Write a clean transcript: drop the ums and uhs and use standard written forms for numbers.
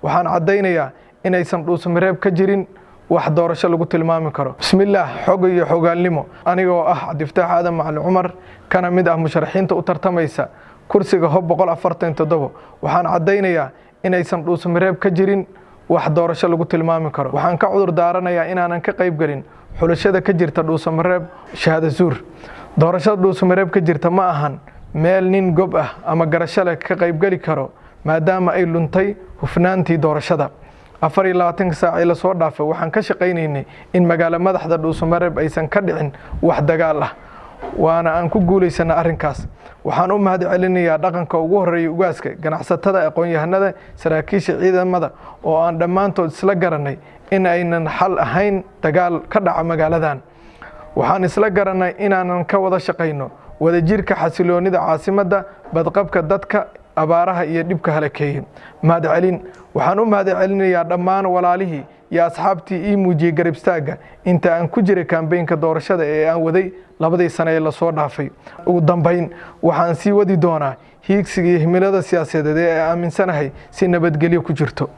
waxaan cadaynayaa inaysan dhuusamareeb ka jirin wax doorasho lagu tilmaami karo. Bismillaah, xog iyo xogaalnimo. Aniga oo ah Cabdifataax Aadan Macalin Cumar kana mid ah musharaxiinta u tartamaysa kursiga Hob 147 waxaan cadaynayaa inaysan dhuusamareeb ka jirin wax doorasho lagu tilmaami karo. Waxaan ka cudur daaranayaa inaanan ka qayb galin xulashada ka jirta dhuusamareeb shahaado zuur. Doorashada dhuusamareeb ka jirta ma ahan meel nin gob ah ama garasho leh ka qayb gali karo maadaama ay luntay hufnaantii doorashada. 24 saac la soo dhaafay waxaan ka shaqaynaynay in magaalo madaxda dhuusamareeb aysan ka dhicin wax dagaal ah waana aan ku guuleysana arrinkaas. waxaan u mahadcelinayaa dhaqanka ugu horeeyay ugaaska, ganacsatada, aqoon-yahanada, saraakiisha ciidamada oo aan dhammaantood isla garanay in aynan xal ahayn dagaal ka dhaca magaaladan. waxaan isla garanay inaanan ka wada shaqayno wadajirka xasiloonida caasimadda, badqabka dadka, abaaraha iyo dhibka halakeeyay. mahadcelin waxaan u mahadcelinayaa dhammaan walaalihii iyo asxaabtii ii muujiyay garab istaaga inta aan ku jiray kaambeynka doorashada ee aan waday 2 sano ee la soo dhaafay. ugu dambeyn waxaan sii wadi doonaa hiigsiga iyo himilada siyaasadeed ee aaminsanahay si nabadgelyo ku jirto.